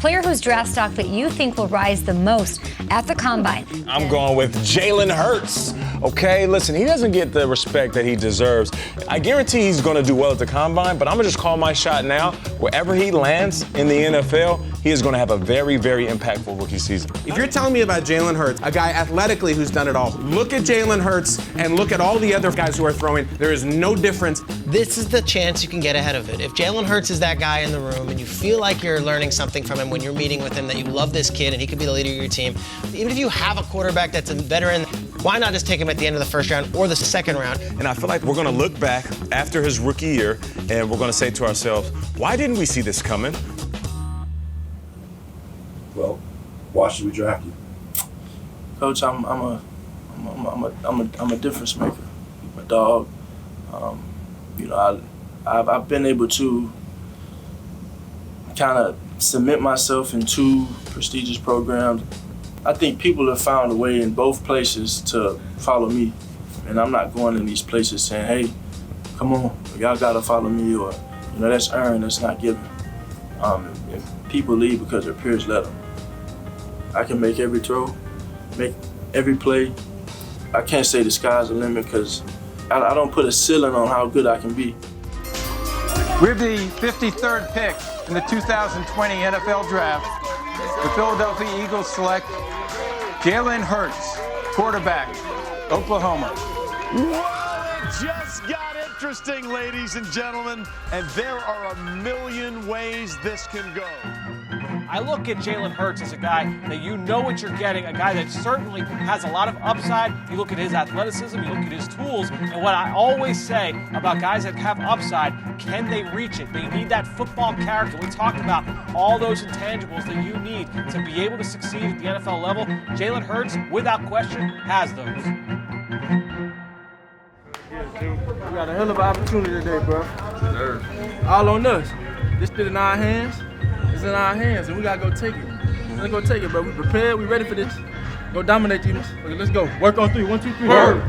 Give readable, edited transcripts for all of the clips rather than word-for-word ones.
player whose draft stock that you think will rise the most at the Combine. I'm going with Jalen Hurts. Okay, listen, he doesn't get the respect that he deserves. I guarantee he's going to do well at the Combine, but I'm going to just call my shot now. Wherever he lands in the NFL, he is going to have a very, very impactful rookie season. If you're telling me about Jalen Hurts, a guy athletically who's done it all, look at Jalen Hurts and look at all the other guys who are throwing. There is no difference. This is the chance you can get ahead of it. If Jalen Hurts is that guy in the room and you feel like you're learning something from him when you're meeting with him, that you love this kid and he could be the leader of your team, even if you have a quarterback that's a veteran, why not just take him at the end of the first round or the second round? And I feel like we're going to look back after his rookie year and we're going to say to ourselves, why didn't we see this coming? Well, why should we draft you? Coach, I'm a difference maker. I'm a dog. I've been able to kind of cement myself in 2 prestigious programs. I think people have found a way in both places to follow me, and I'm not going in these places saying, "Hey, come on, y'all gotta follow me," or that's earned, that's not given. And people leave because their peers let them. I can make every throw, make every play. I can't say the sky's the limit because I don't put a ceiling on how good I can be. With the 53rd pick in the 2020 NFL Draft, the Philadelphia Eagles select Jalen Hurts, quarterback, Oklahoma. Whoa, just got interesting, ladies and gentlemen, and there are a million ways this can go. I look at Jalen Hurts as a guy that you know what you're getting, a guy that certainly has a lot of upside. You look at his athleticism, you look at his tools, and what I always say about guys that have upside, can they reach it? They need that football character. We talked about all those intangibles that you need to be able to succeed at the NFL level. Jalen Hurts, without question, has those. We got a hell of an opportunity today, bro. All on us. This shit in our hands. It's in our hands, and we gotta go take it. Let's go take it, bro. We prepared. We ready for this. Go dominate, Eagles. Okay, let's go. Work on 3. 1, 2, 3. Word.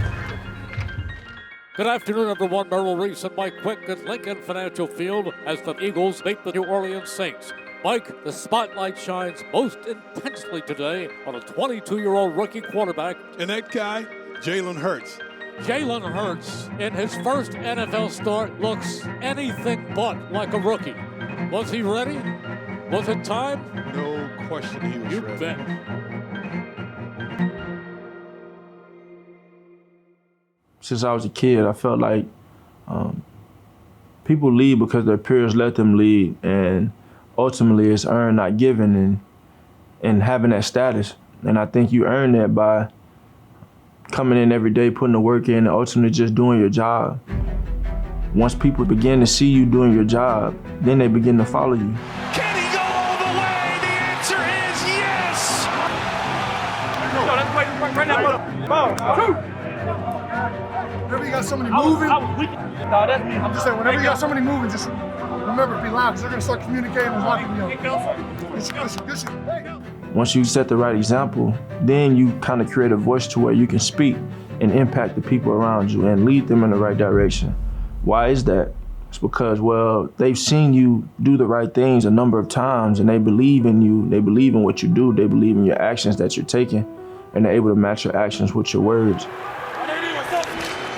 Good afternoon, everyone. Merrill Reese and Mike Quick at Lincoln Financial Field as the Eagles meet the New Orleans Saints. Mike, the spotlight shines most intensely today on a 22-year-old rookie quarterback. And that guy, Jalen Hurts. Jalen Hurts, in his first NFL start, looks anything but like a rookie. Was he ready? Was it time? No question he was ready. You bet. Since I was a kid, I felt like people lead because their peers let them lead, and ultimately it's earned, not given, and having that status. And I think you earn that by coming in every day, putting the work in, and ultimately just doing your job. Once people begin to see you doing your job, then they begin to follow you. Can he go all the way? The answer is yes! Whenever you got somebody moving, I'm just saying, whenever you got somebody moving, just remember to be loud, because they're going to start communicating and locking you up. Once you set the right example, then you kind of create a voice to where you can speak and impact the people around you and lead them in the right direction. Why is that? It's because, well, they've seen you do the right things a number of times, and they believe in you, they believe in what you do, they believe in your actions that you're taking, and they're able to match your actions with your words.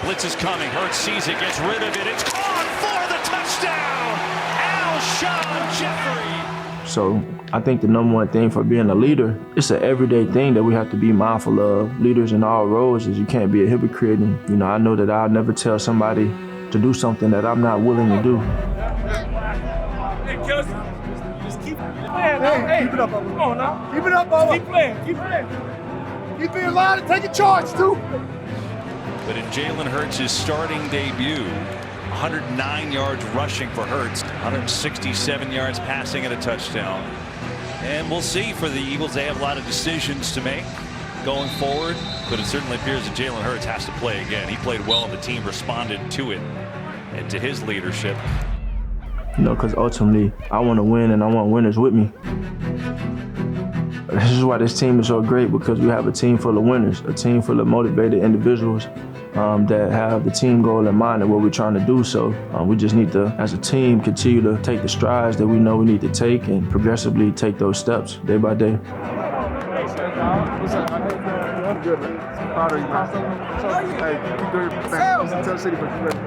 Blitz is coming, Hurts sees it, gets rid of it, it's caught for the touchdown! Alshon Jeffrey! So I think the number one thing for being a leader, it's an everyday thing that we have to be mindful of. Leaders in all roles is you can't be a hypocrite, and I know that I'll never tell somebody to do something that I'm not willing to do. Hey, Kelce, just keep playing. Hey, keep it up, Bubba. Come on now. Keep it up, Bubba. Keep playing, keep playing. Keep being loud and take a charge, too. But in Jalen Hurts' starting debut, 109 yards rushing for Hurts, 167 yards passing and a touchdown. And we'll see for the Eagles, they have a lot of decisions to make going forward, but it certainly appears that Jalen Hurts has to play again. He played well and the team responded to it and to his leadership. Because ultimately I want to win and I want winners with me. This is why this team is so great, because we have a team full of winners, a team full of motivated individuals that have the team goal in mind and what we're trying to do. So we just need to, as a team, continue to take the strides that we know we need to take and progressively take those steps day by day. What's up, man? I'm good, man. I'm proud of you, man. Hey, keep doing your thing. Listen to the city, but you're ready.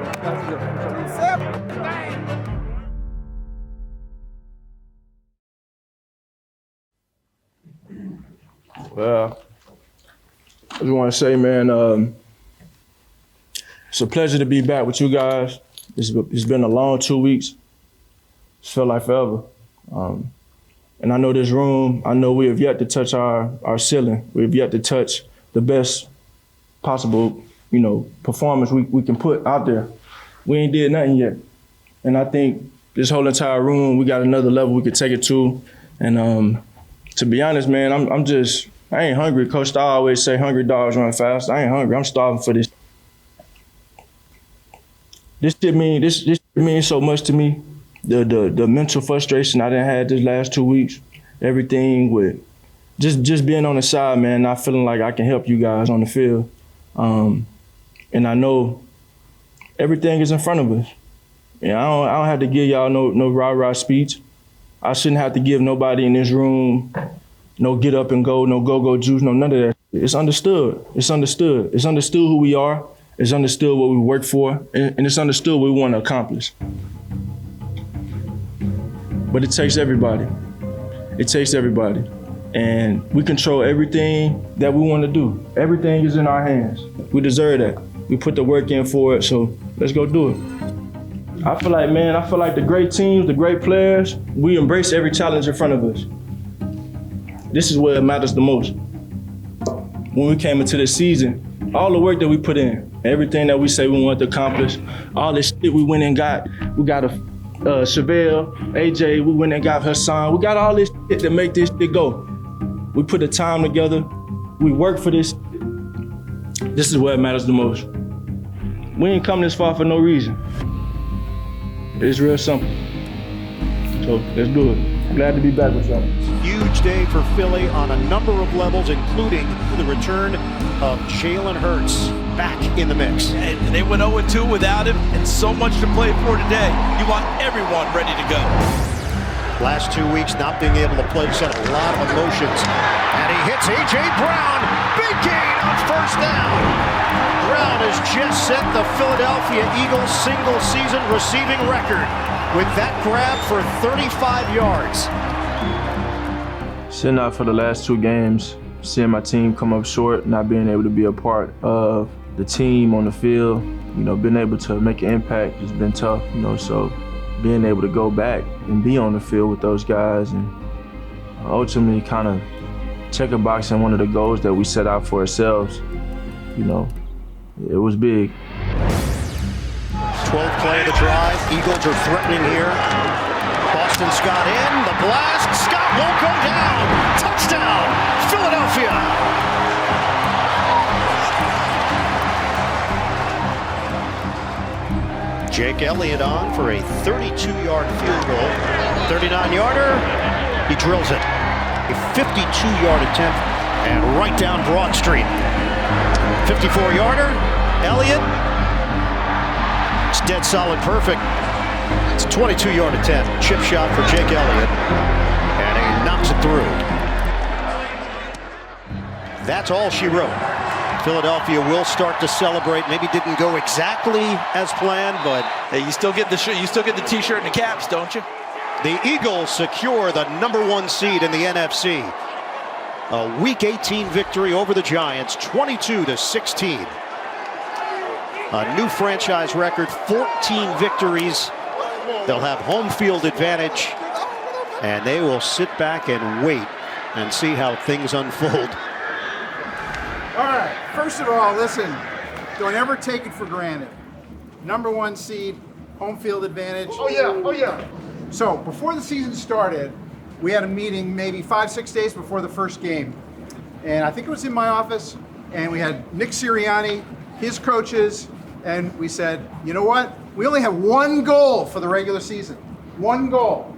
Well, I just want to say, man, it's a pleasure to be back with you guys. It's been a long 2 weeks. It's felt like forever. And I know this room, I know we have yet to touch our ceiling. We have yet to touch the best possible, performance we can put out there. We ain't did nothing yet. And I think this whole entire room, we got another level we could take it to. And to be honest, man, I ain't hungry. Coach Stahl always say hungry dogs run fast. I ain't hungry. I'm starving for this. This means so much to me. The mental frustration I done had this last 2 weeks, everything with just being on the side, man, not feeling like I can help you guys on the field. And I know everything is in front of us. Yeah, I don't have to give y'all no rah-rah speech. I shouldn't have to give nobody in this room no get up and go, no go-go juice, no none of that. It's understood. It's understood. It's understood who we are. It's understood what we work for, and it's understood what we want to accomplish. But it takes everybody. It takes everybody. And we control everything that we want to do. Everything is in our hands. We deserve that. We put the work in for it, so let's go do it. I feel like the great teams, the great players, we embrace every challenge in front of us. This is where it matters the most. When we came into this season, all the work that we put in, everything that we say we want to accomplish, all this shit we went and got. We got Chevelle, AJ, we went and got Hassan. We got all this shit to make this shit go. We put the time together. We work for this. This is where it matters the most. We ain't come this far for no reason. It's real simple. So let's do it. Glad to be back with y'all. Huge day for Philly on a number of levels, including the return of Jalen Hurts back in the mix. And they went 0-2 without him, and so much to play for today. You want everyone ready to go. Last 2 weeks not being able to play sent a lot of emotions. And he hits A.J. Brown. Big gain on first down. Brown has just set the Philadelphia Eagles single-season receiving record with that grab for 35 yards. Sitting out for the last 2 games, seeing my team come up short, not being able to be a part of the team on the field, being able to make an impact has been tough, so being able to go back and be on the field with those guys and ultimately kind of check a box in one of the goals that we set out for ourselves, it was big. 12th play of the drive. Eagles are threatening here. Boston Scott in. The blast. Scott won't go down. Touchdown, Philadelphia. Jake Elliott on for a 32-yard field goal. 39-yarder. He drills it. A 52-yard attempt and right down Broad Street. 54-yarder. Elliott. It's dead solid perfect. It's a 22-yard attempt. Chip shot for Jake Elliott. And he knocks it through. That's all she wrote. Philadelphia will start to celebrate. Maybe didn't go exactly as planned, but hey, you still get the shirt, you still get the T-shirt and the caps, don't you? The Eagles secure the #1 seed in the NFC. A Week 18 victory over the Giants, 22-16. A new franchise record, 14 victories. They'll have home field advantage, and they will sit back and wait and see how things unfold. All right, first of all, listen, don't ever take it for granted. #1 seed, home field advantage. Oh yeah. So before the season started, we had a meeting maybe 5-6 days before the first game. And I think it was in my office, and we had Nick Sirianni, his coaches, and we said, you know what? We only have one goal for the regular season. One goal.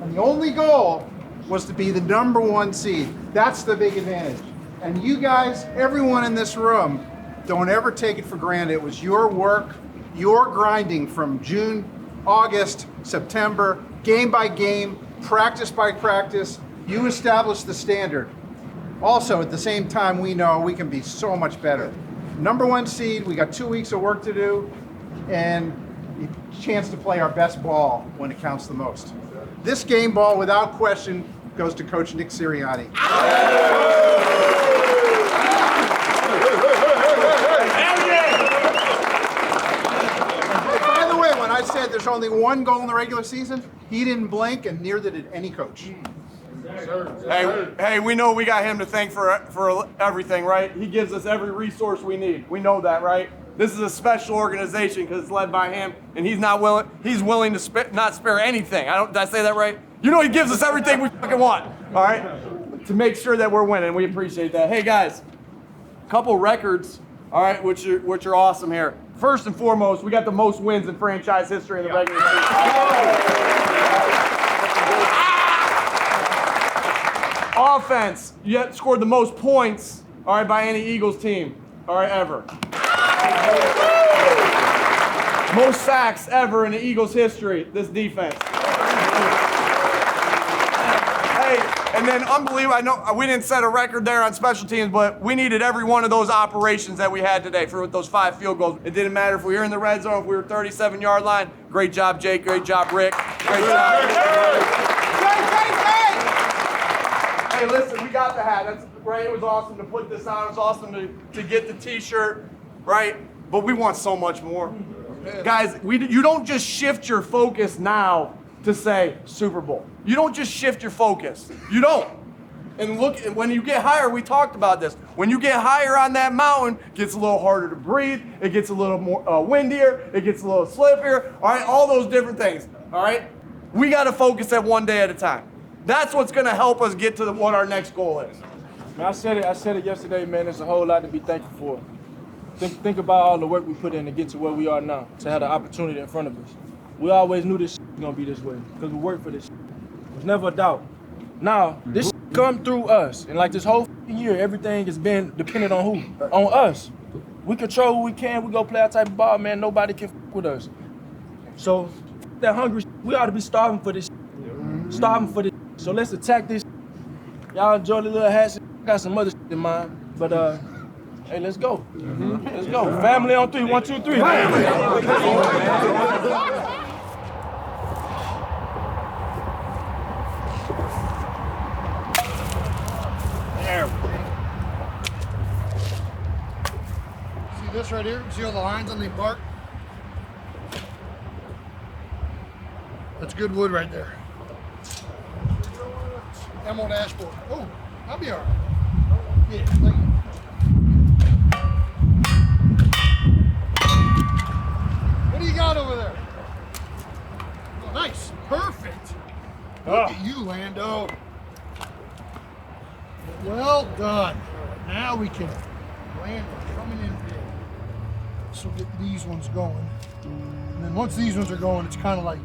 And the only goal was to be the #1 seed. That's the big advantage. And you guys, everyone in this room, don't ever take it for granted. It was your work, your grinding from June, August, September, game by game, practice by practice. You established the standard. Also, at the same time, we know we can be so much better. #1 seed, we got 2 weeks of work to do, and a chance to play our best ball when it counts the most. This game ball, without question, goes to Coach Nick Sirianni. By the way, when I said there's only 1 goal in the regular season, he didn't blink, and neither did any coach. Hey, we know we got him to thank for everything, right? He gives us every resource we need. We know that, right? This is a special organization because it's led by him, and he's willing to not spare anything. Did I say that right? You know, he gives us everything we fucking want, all right? To make sure that we're winning. We appreciate that. Hey guys, a couple records, all right, which are awesome here. First and foremost, we got the most wins in franchise history in the regular season. Offense, you scored the most points, all right, by any Eagles team, all right, ever. Most sacks ever in the Eagles' history, this defense. Hey, and then unbelievable, I know we didn't set a record there on special teams, but we needed every one of those operations that we had today for those 5 field goals. It didn't matter if we were in the red zone, if we were 37-yard line. Great job, Jake. Great job, Rick. Great job. Hey, listen, we got the hat. That's right. It was awesome to put this on. It was awesome to get the T-shirt, right? But we want so much more. Guys, you don't just shift your focus now to say Super Bowl. You don't just shift your focus. You don't. And look, when you get higher, we talked about this. When you get higher on that mountain, it gets a little harder to breathe. It gets a little more windier. It gets a little slippier. All right, all those different things. All right, we got to focus at one day at a time. That's what's going to help us get to what our next goal is. Man, I said it yesterday, man. There's a whole lot to be thankful for. Think about all the work we put in to get to where we are now, to have the opportunity in front of us. We always knew this was going to be this way because we worked for this. There's never a doubt. Now, this come through us. And like this whole year, everything has been dependent on who? On us. We control who we can. We go play our type of ball, man. Nobody can with us. So, that hungry, we ought to be starving for this. Starving for this. So let's attack this. Y'all enjoy the little hats. Got some other in mind. But, hey, let's go. Let's go. Family on 3. 1, 2, 3. See this right here? See all the lines on the bark? That's good wood right there. Emerald ash board. Oh, I'll be all right. Yeah, thank you. What do you got over there? Oh, nice. Perfect. Look at you, Lando. Well done. Now we can land coming in big. So get these ones going. And then once these ones are going, it's kind of like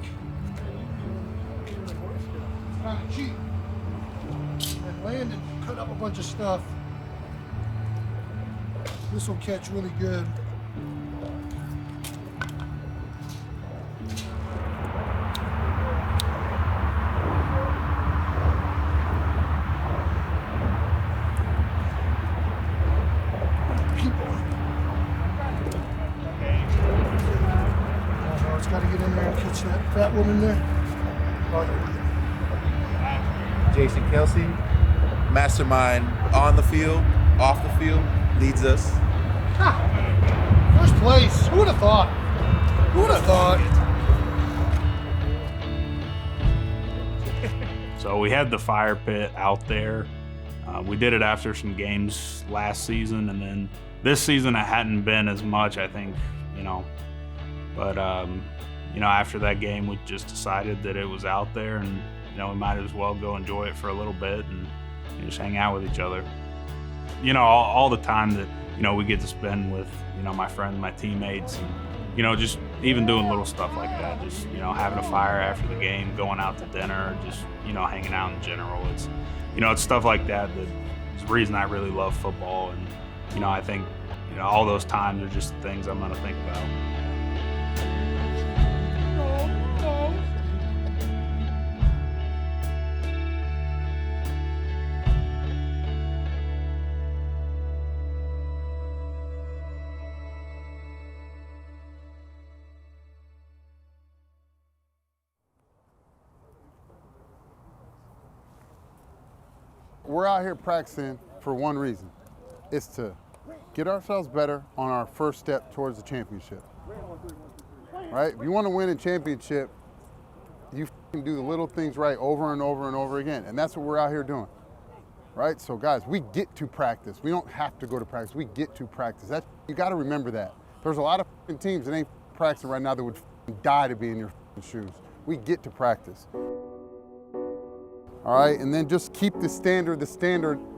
kind of cheap. And Landon cut up a bunch of stuff. This will catch really good. It's got to get in there and catch that fat woman there. Jason Kelce, mastermind on the field, off the field, leads us. First place. Who would have thought? Who would have thought? So we had the fire pit out there. We did it after some games last season, and then this season it hadn't been as much, I think, But, after that game, we just decided that it was out there, and, we might as well go enjoy it for a little bit and just hang out with each other. you know, all the time that, you know, we get to spend with, you know, my friends, my teammates, and, you know, just even doing little stuff like that, just, you know, having a fire after the game, going out to dinner, just, you know, hanging out in general. It's, you know, it's stuff like that that is the reason I really love football. And, you know, I think, you know, all those times are just things I'm going to think about. We're out here practicing for one reason. It's to get ourselves better on our first step towards the championship. Right? If you want to win a championship, you can do the little things right over and over and over again. And that's what we're out here doing. Right? So guys, we get to practice. We don't have to go to practice. We get to practice. You got to remember that. There's a lot of teams that ain't practicing right now that would die to be in your shoes. We get to practice. All right, and then just keep the standard.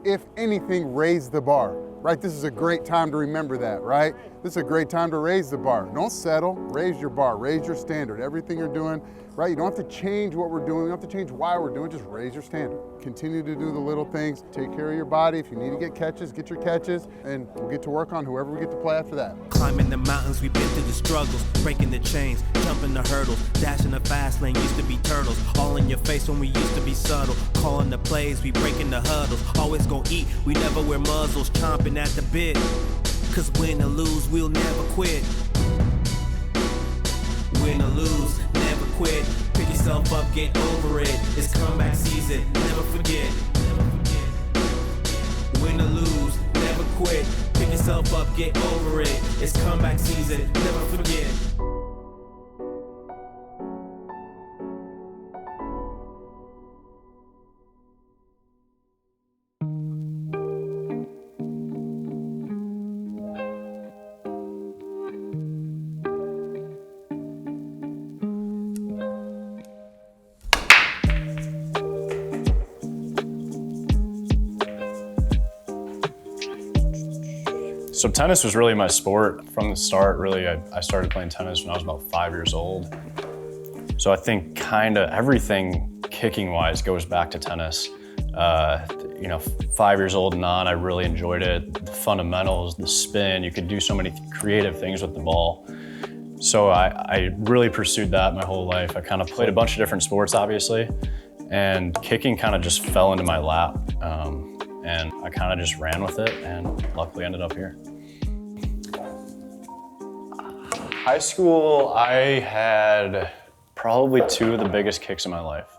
If anything, raise the bar, right? This is a great time to remember that, right? This is a great time to raise the bar. Don't settle, raise your bar, raise your standard. Everything you're doing, right? You don't have to change what we're doing. You don't have to change why we're doing it, just raise your standard. Continue to do the little things. Take care of your body. If you need to get catches, get your catches, and we'll get to work on whoever we get to play after that. Climbing the mountains, we've been through the struggles, breaking the chains, jumping the hurdles, dashing the fast lane, used to be turtles, all in your face when we used to be subtle, calling the plays, we breaking the huddles, always gonna eat, we never wear muzzles, chomping at the bit, cause win or lose, we'll never quit. Win or lose, never quit, pick yourself up, get over it, it's comeback season, never forget. Win or lose, never quit, pick yourself up, get over it, it's comeback season, never forget. So tennis was really my sport from the start. Really, I started playing tennis when I was about 5 years old. So I think kind of everything kicking-wise goes back to tennis. You know, 5 years old and on, I really enjoyed it. The fundamentals, the spin, you could do so many creative things with the ball. So I really pursued that my whole life. I kind of played a bunch of different sports, obviously, and kicking kind of just fell into my lap. And I kind of just ran with it and luckily ended up here. High school, I had probably two of the biggest kicks of my life.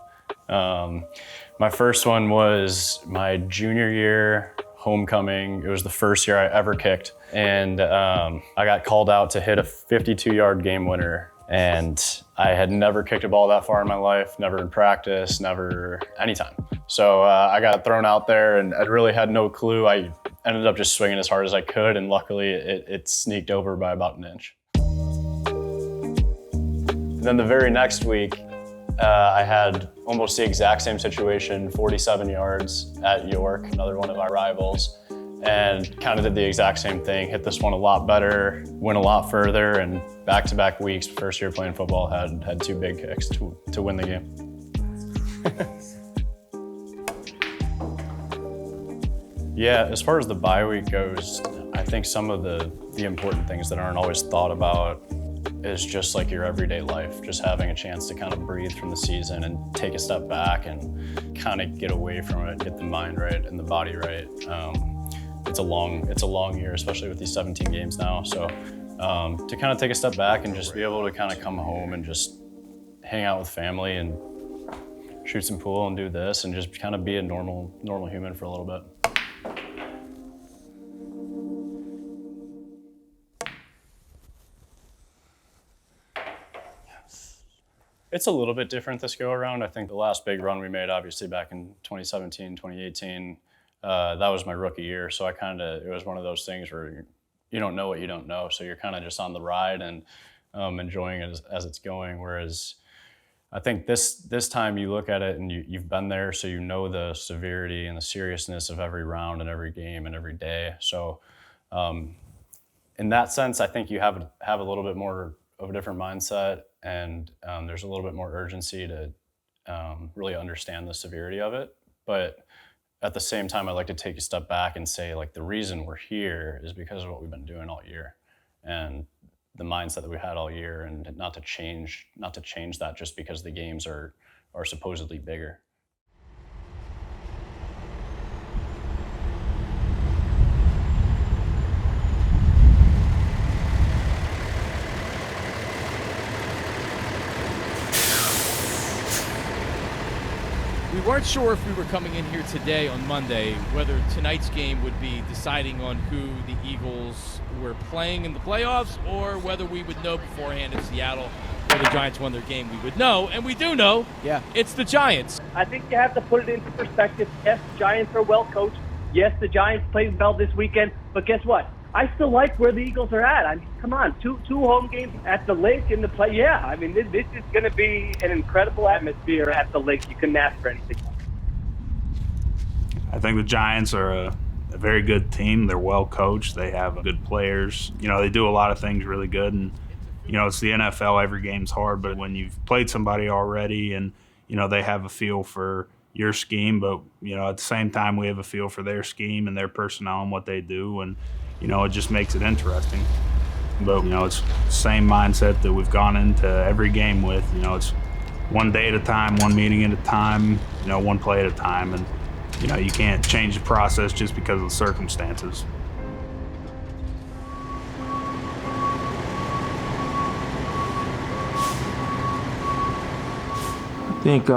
My first one was my junior year, homecoming. It was the first year I ever kicked. And I got called out to hit a 52-yard game winner. And I had never kicked a ball that far in my life, never in practice, never anytime. So I got thrown out there and I really had no clue. I ended up just swinging as hard as I could, and luckily it sneaked over by about an inch. Then the very next week, I had almost the exact same situation, 47 yards at York, another one of our rivals, and kind of did the exact same thing, hit this one a lot better, went a lot further, and back-to-back weeks, first year playing football, had two big kicks to win the game. Yeah, as far as the bye week goes, I think some of the important things that aren't always thought about is just like your everyday life, just having a chance to kind of breathe from the season and take a step back and kind of get away from it, get the mind right and the body right. It's a long year, especially with these 17 games now. So to kind of take a step back and just be able to kind of come home and just hang out with family and shoot some pool and do this and just kind of be a normal human for a little bit. It's a little bit different this go around. I think the last big run we made, obviously back in 2017, 2018, that was my rookie year. So it was one of those things where you don't know what you don't know. So you're kind of just on the ride and enjoying it as it's going. Whereas I think this time you look at it and you've been there, so you know the severity and the seriousness of every round and every game and every day. So in that sense, I think you have a little bit more of a different mindset, and there's a little bit more urgency to really understand the severity of it. But at the same time, I'd like to take a step back and say, like, the reason we're here is because of what we've been doing all year, and the mindset that we had all year, and not to change that just because the games are supposedly bigger. We weren't sure if we were coming in here today on Monday, whether tonight's game would be deciding on who the Eagles were playing in the playoffs, or whether we would know beforehand if Seattle or the Giants won their game. We would know, and we do know. Yeah, it's the Giants. I think you have to put it into perspective. Yes, the Giants are well coached. Yes, the Giants played well this weekend. But guess what? I still like where the Eagles are at. I mean, come on, two home games at the Lake in the play. Yeah, I mean, this is going to be an incredible atmosphere at the Lake. You couldn't ask for anything more. I think the Giants are a very good team. They're well coached. They have good players. You know, they do a lot of things really good. And, you know, it's the NFL. Every game's hard. But when you've played somebody already and, you know, they have a feel for your scheme, but, you know, at the same time, we have a feel for their scheme and their personnel and what they do. And, you know, it just makes it interesting. But, you know, it's the same mindset that we've gone into every game with. You know, it's one day at a time, one meeting at a time, you know, one play at a time. And, you know, you can't change the process just because of the circumstances. I think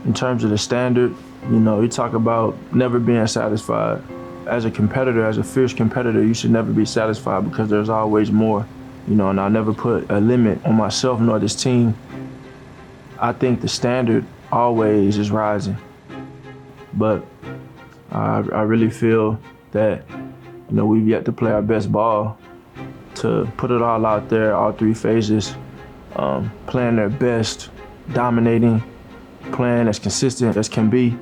in terms of the standard, you know, you talk about never being satisfied. As a competitor, as a fierce competitor, you should never be satisfied because there's always more, you know, and I'll never put a limit on myself nor this team. I think the standard always is rising, but I really feel that, you know, we've yet to play our best ball, to put it all out there, all three phases, playing their best, dominating, playing as consistent as can be.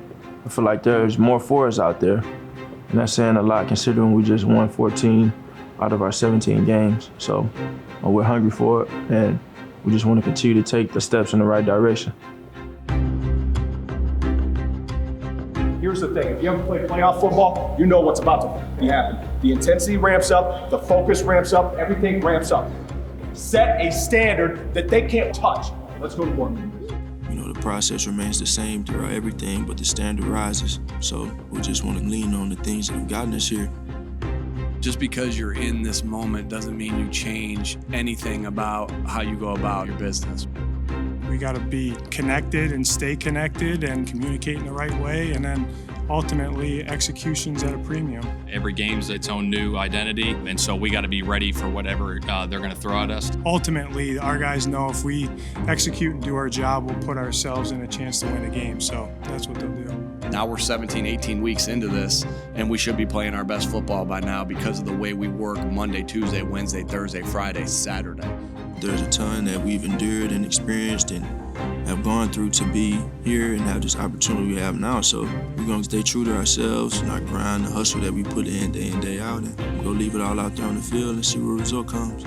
I feel like there's more for us out there. And that's saying a lot considering we just won 14 out of our 17 games. So we're hungry for it, and we just want to continue to take the steps in the right direction. Here's the thing, if you ever played playoff football, you know what's about to be happening. The intensity ramps up, the focus ramps up, everything ramps up. Set a standard that they can't touch. Let's go to work. You know, the process remains the same throughout everything, but the standard rises. So we just want to lean on the things that have gotten us here. Just because you're in this moment doesn't mean you change anything about how you go about your business. We got to be connected and stay connected and communicate in the right way, and then ultimately execution's at a premium. Every game's its own new identity, and so we got to be ready for whatever they're going to throw at us. Ultimately, our guys know if we execute and do our job, we'll put ourselves in a chance to win a game, so that's what they'll do. Now we're 17, 18 weeks into this, and we should be playing our best football by now because of the way we work Monday, Tuesday, Wednesday, Thursday, Friday, Saturday. There's a ton that we've endured and experienced and have gone through to be here and have this opportunity we have now. So we're going to stay true to ourselves and our grind, the hustle that we put in day out. And we're going to leave it all out there on the field and see where the result comes.